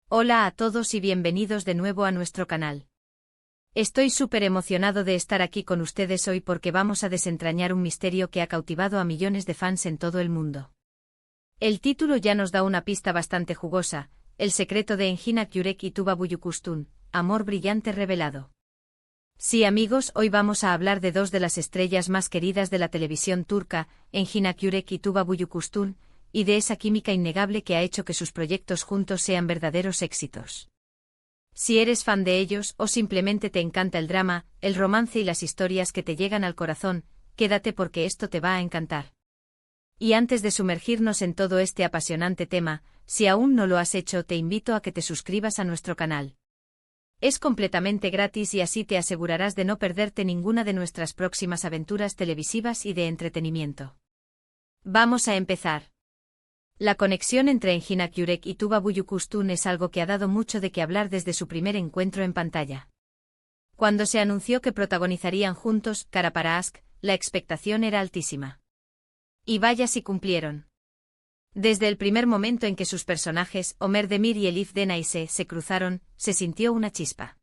Hola a todos y bienvenidos de nuevo a nuestro canal. Estoy súper emocionado de estar aquí con ustedes hoy porque vamos a desentrañar un misterio que ha cautivado a millones de fans en todo el mundo. El título ya nos da una pista bastante jugosa: el secreto de Engin Akyurek y Tuba Büyüküstün, amor brillante revelado. Sí amigos, hoy vamos a hablar de dos de las estrellas más queridas de la televisión turca, Engin Akyurek y Tuba Büyüküstün, y de esa química innegable que ha hecho que sus proyectos juntos sean verdaderos éxitos. Si eres fan de ellos o simplemente te encanta el drama, el romance y las historias que te llegan al corazón, quédate porque esto te va a encantar. Y antes de sumergirnos en todo este apasionante tema, si aún no lo has hecho, te invito a que te suscribas a nuestro canal. Es completamente gratis y así te asegurarás de no perderte ninguna de nuestras próximas aventuras televisivas y de entretenimiento. Vamos a empezar. La conexión entre Engin Akyurek y Tuba Büyüküstün es algo que ha dado mucho de qué hablar desde su primer encuentro en pantalla. Cuando se anunció que protagonizarían juntos Kara para Aşk, la expectación era altísima. Y vaya si cumplieron. Desde el primer momento en que sus personajes, Ömer Demir y Elif Denayse, se cruzaron, se sintió una chispa.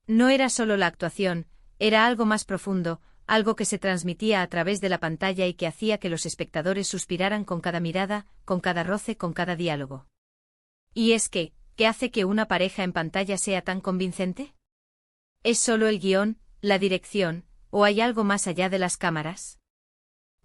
No era solo la actuación, era algo más profundo, algo que se transmitía a través de la pantalla y que hacía que los espectadores suspiraran con cada mirada, con cada roce, con cada diálogo. ¿Y es que, qué hace que una pareja en pantalla sea tan convincente? ¿Es solo el guión, la dirección, o hay algo más allá de las cámaras?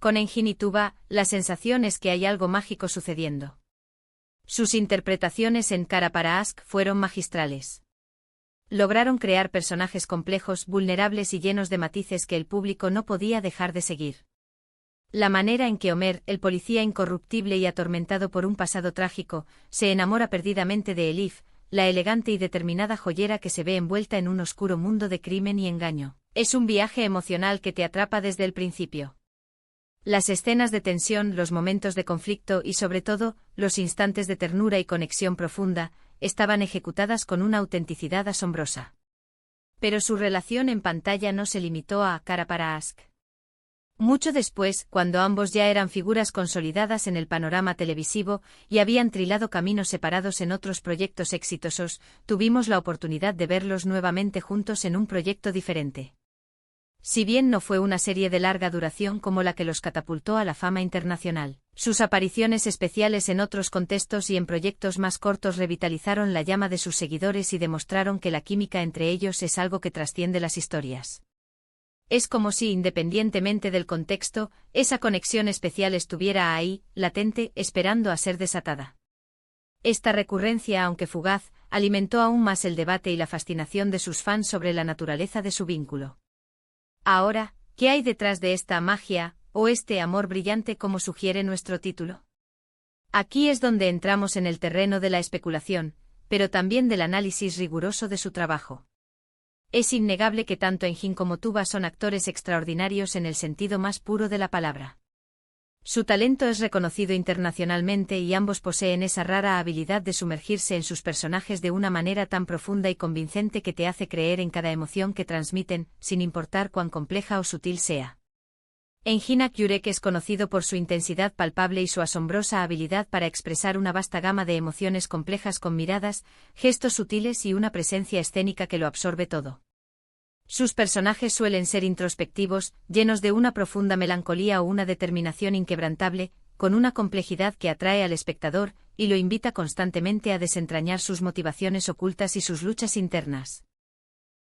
Con Engin y Tuba, la sensación es que hay algo mágico sucediendo. Sus interpretaciones en Kara para Aşk fueron magistrales. Lograron crear personajes complejos, vulnerables y llenos de matices que el público no podía dejar de seguir. La manera en que Ömer, el policía incorruptible y atormentado por un pasado trágico, se enamora perdidamente de Elif, la elegante y determinada joyera que se ve envuelta en un oscuro mundo de crimen y engaño, es un viaje emocional que te atrapa desde el principio. Las escenas de tensión, los momentos de conflicto y sobre todo, los instantes de ternura y conexión profunda, estaban ejecutadas con una autenticidad asombrosa. Pero su relación en pantalla no se limitó a Kara para Aşk. Mucho después, cuando ambos ya eran figuras consolidadas en el panorama televisivo y habían trilado caminos separados en otros proyectos exitosos, tuvimos la oportunidad de verlos nuevamente juntos en un proyecto diferente. Si bien no fue una serie de larga duración como la que los catapultó a la fama internacional, sus apariciones especiales en otros contextos y en proyectos más cortos revitalizaron la llama de sus seguidores y demostraron que la química entre ellos es algo que trasciende las historias. Es como si, independientemente del contexto, esa conexión especial estuviera ahí, latente, esperando a ser desatada. Esta recurrencia, aunque fugaz, alimentó aún más el debate y la fascinación de sus fans sobre la naturaleza de su vínculo. Ahora, ¿qué hay detrás de esta magia, o este amor brillante como sugiere nuestro título? Aquí es donde entramos en el terreno de la especulación, pero también del análisis riguroso de su trabajo. Es innegable que tanto Engin como Tuba son actores extraordinarios en el sentido más puro de la palabra. Su talento es reconocido internacionalmente y ambos poseen esa rara habilidad de sumergirse en sus personajes de una manera tan profunda y convincente que te hace creer en cada emoción que transmiten, sin importar cuán compleja o sutil sea. Engin Akyurek es conocido por su intensidad palpable y su asombrosa habilidad para expresar una vasta gama de emociones complejas con miradas, gestos sutiles y una presencia escénica que lo absorbe todo. Sus personajes suelen ser introspectivos, llenos de una profunda melancolía o una determinación inquebrantable, con una complejidad que atrae al espectador y lo invita constantemente a desentrañar sus motivaciones ocultas y sus luchas internas.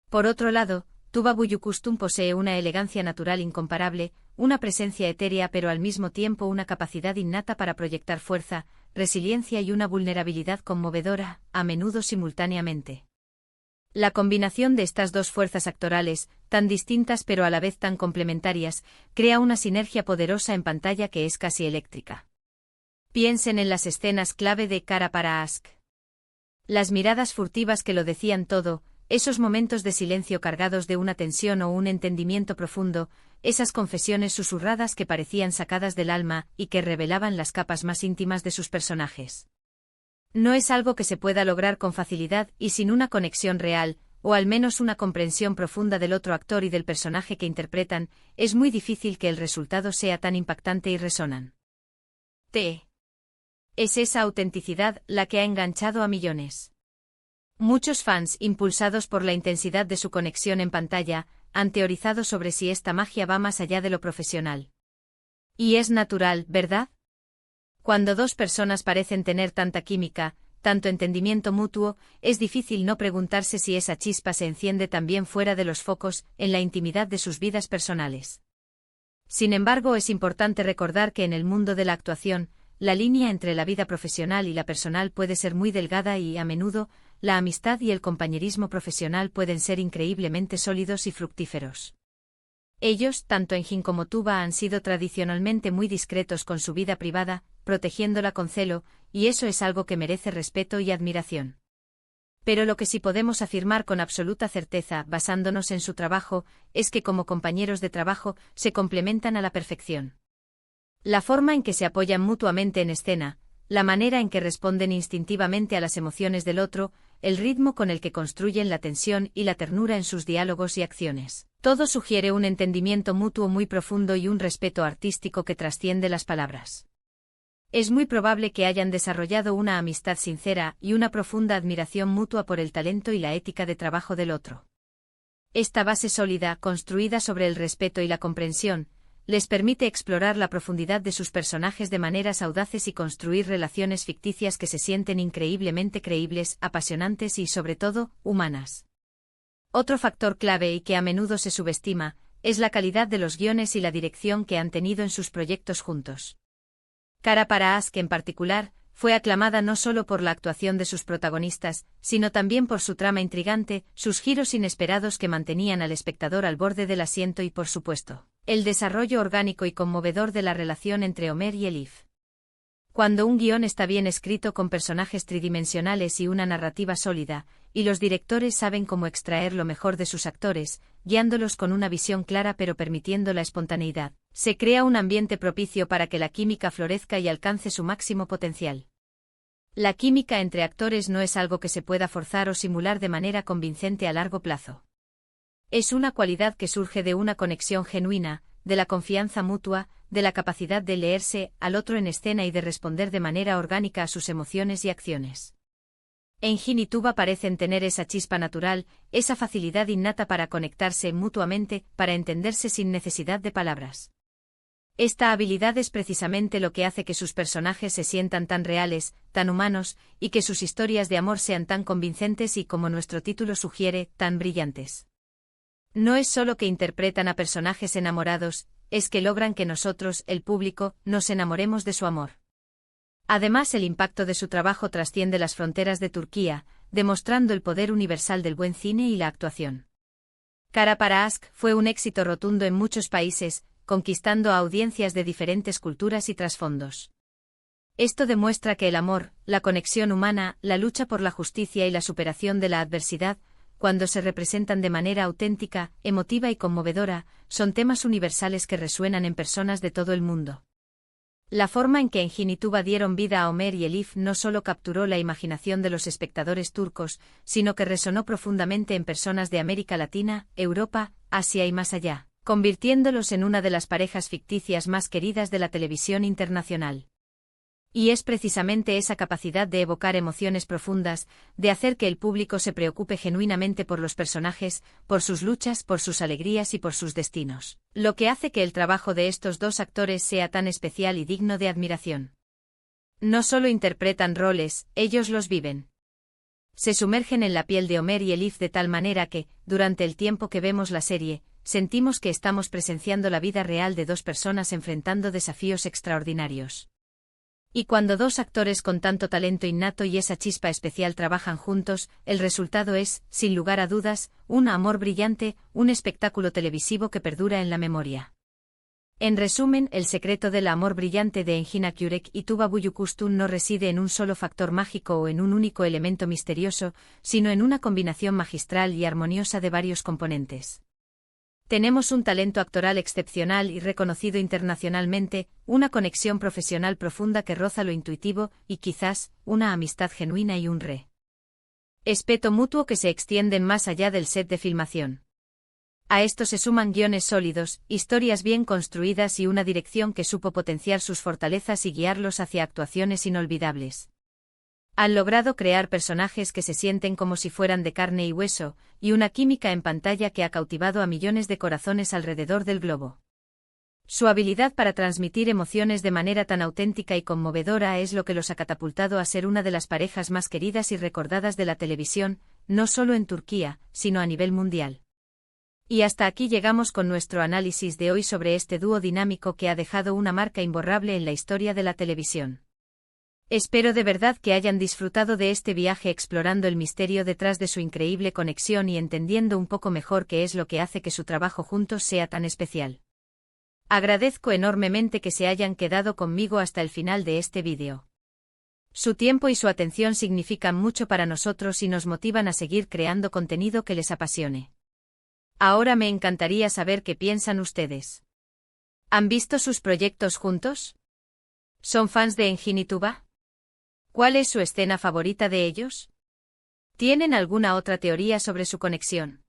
Por otro lado, Tuba Büyüküstün posee una elegancia natural incomparable, una presencia etérea pero al mismo tiempo una capacidad innata para proyectar fuerza, resiliencia y una vulnerabilidad conmovedora, a menudo simultáneamente. La combinación de estas dos fuerzas actorales, tan distintas pero a la vez tan complementarias, crea una sinergia poderosa en pantalla que es casi eléctrica. Piensen en las escenas clave de Kara para Aşk. Las miradas furtivas que lo decían todo, esos momentos de silencio cargados de una tensión o un entendimiento profundo, esas confesiones susurradas que parecían sacadas del alma y que revelaban las capas más íntimas de sus personajes. No es algo que se pueda lograr con facilidad y sin una conexión real, o al menos una comprensión profunda del otro actor y del personaje que interpretan, es muy difícil que el resultado sea tan impactante y resonan. Es esa autenticidad la que ha enganchado a millones. Muchos fans, impulsados por la intensidad de su conexión en pantalla, han teorizado sobre si esta magia va más allá de lo profesional. Y es natural, ¿verdad? Cuando dos personas parecen tener tanta química, tanto entendimiento mutuo, es difícil no preguntarse si esa chispa se enciende también fuera de los focos, en la intimidad de sus vidas personales. Sin embargo, es importante recordar que en el mundo de la actuación, la línea entre la vida profesional y la personal puede ser muy delgada y, a menudo, la amistad y el compañerismo profesional pueden ser increíblemente sólidos y fructíferos. Ellos, tanto Engin como Tuba, han sido tradicionalmente muy discretos con su vida privada, protegiéndola con celo, y eso es algo que merece respeto y admiración. Pero lo que sí podemos afirmar con absoluta certeza, basándonos en su trabajo, es que como compañeros de trabajo, se complementan a la perfección. La forma en que se apoyan mutuamente en escena, la manera en que responden instintivamente a las emociones del otro, el ritmo con el que construyen la tensión y la ternura en sus diálogos y acciones. Todo sugiere un entendimiento mutuo muy profundo y un respeto artístico que trasciende las palabras. Es muy probable que hayan desarrollado una amistad sincera y una profunda admiración mutua por el talento y la ética de trabajo del otro. Esta base sólida, construida sobre el respeto y la comprensión, les permite explorar la profundidad de sus personajes de maneras audaces y construir relaciones ficticias que se sienten increíblemente creíbles, apasionantes y, sobre todo, humanas. Otro factor clave y que a menudo se subestima, es la calidad de los guiones y la dirección que han tenido en sus proyectos juntos. Cara para Ask en particular, fue aclamada no solo por la actuación de sus protagonistas, sino también por su trama intrigante, sus giros inesperados que mantenían al espectador al borde del asiento y, por supuesto, el desarrollo orgánico y conmovedor de la relación entre Omer y Elif. Cuando un guión está bien escrito con personajes tridimensionales y una narrativa sólida, y los directores saben cómo extraer lo mejor de sus actores, guiándolos con una visión clara pero permitiendo la espontaneidad, se crea un ambiente propicio para que la química florezca y alcance su máximo potencial. La química entre actores no es algo que se pueda forzar o simular de manera convincente a largo plazo. Es una cualidad que surge de una conexión genuina, de la confianza mutua, de la capacidad de leerse al otro en escena y de responder de manera orgánica a sus emociones y acciones. Engin y Tuba parecen tener esa chispa natural, esa facilidad innata para conectarse mutuamente, para entenderse sin necesidad de palabras. Esta habilidad es precisamente lo que hace que sus personajes se sientan tan reales, tan humanos, y que sus historias de amor sean tan convincentes y, como nuestro título sugiere, tan brillantes. No es solo que interpretan a personajes enamorados, es que logran que nosotros, el público, nos enamoremos de su amor. Además, el impacto de su trabajo trasciende las fronteras de Turquía, demostrando el poder universal del buen cine y la actuación. Kara para Ask fue un éxito rotundo en muchos países, conquistando a audiencias de diferentes culturas y trasfondos. Esto demuestra que el amor, la conexión humana, la lucha por la justicia y la superación de la adversidad, cuando se representan de manera auténtica, emotiva y conmovedora, son temas universales que resuenan en personas de todo el mundo. La forma en que Engin y Tuba dieron vida a Omer y Elif no solo capturó la imaginación de los espectadores turcos, sino que resonó profundamente en personas de América Latina, Europa, Asia y más allá, convirtiéndolos en una de las parejas ficticias más queridas de la televisión internacional. Y es precisamente esa capacidad de evocar emociones profundas, de hacer que el público se preocupe genuinamente por los personajes, por sus luchas, por sus alegrías y por sus destinos, lo que hace que el trabajo de estos dos actores sea tan especial y digno de admiración. No solo interpretan roles, ellos los viven. Se sumergen en la piel de Omer y Elif de tal manera que, durante el tiempo que vemos la serie, sentimos que estamos presenciando la vida real de dos personas enfrentando desafíos extraordinarios. Y cuando dos actores con tanto talento innato y esa chispa especial trabajan juntos, el resultado es, sin lugar a dudas, un amor brillante, un espectáculo televisivo que perdura en la memoria. En resumen, el secreto del amor brillante de Engin Akyurek y Tuba Büyüküstün no reside en un solo factor mágico o en un único elemento misterioso, sino en una combinación magistral y armoniosa de varios componentes. Tenemos un talento actoral excepcional y reconocido internacionalmente, una conexión profesional profunda que roza lo intuitivo, y quizás, una amistad genuina y un respeto mutuo que se extienden más allá del set de filmación. A esto se suman guiones sólidos, historias bien construidas y una dirección que supo potenciar sus fortalezas y guiarlos hacia actuaciones inolvidables. Han logrado crear personajes que se sienten como si fueran de carne y hueso, y una química en pantalla que ha cautivado a millones de corazones alrededor del globo. Su habilidad para transmitir emociones de manera tan auténtica y conmovedora es lo que los ha catapultado a ser una de las parejas más queridas y recordadas de la televisión, no solo en Turquía, sino a nivel mundial. Y hasta aquí llegamos con nuestro análisis de hoy sobre este dúo dinámico que ha dejado una marca imborrable en la historia de la televisión. Espero de verdad que hayan disfrutado de este viaje explorando el misterio detrás de su increíble conexión y entendiendo un poco mejor qué es lo que hace que su trabajo juntos sea tan especial. Agradezco enormemente que se hayan quedado conmigo hasta el final de este vídeo. Su tiempo y su atención significan mucho para nosotros y nos motivan a seguir creando contenido que les apasione. Ahora me encantaría saber qué piensan ustedes. ¿Han visto sus proyectos juntos? ¿Son fans de Engin y Tuba? ¿Cuál es su escena favorita de ellos? ¿Tienen alguna otra teoría sobre su conexión?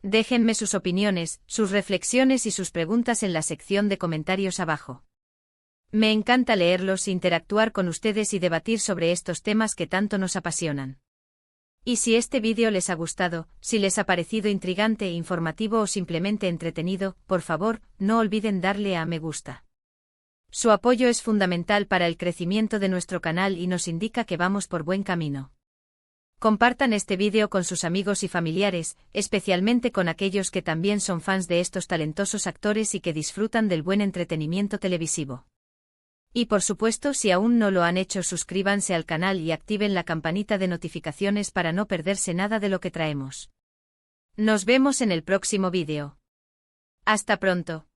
Déjenme sus opiniones, sus reflexiones y sus preguntas en la sección de comentarios abajo. Me encanta leerlos, interactuar con ustedes y debatir sobre estos temas que tanto nos apasionan. Y si este vídeo les ha gustado, si les ha parecido intrigante, informativo o simplemente entretenido, por favor, no olviden darle a me gusta. Su apoyo es fundamental para el crecimiento de nuestro canal y nos indica que vamos por buen camino. Compartan este vídeo con sus amigos y familiares, especialmente con aquellos que también son fans de estos talentosos actores y que disfrutan del buen entretenimiento televisivo. Y por supuesto, si aún no lo han hecho, suscríbanse al canal y activen la campanita de notificaciones para no perderse nada de lo que traemos. Nos vemos en el próximo vídeo. Hasta pronto.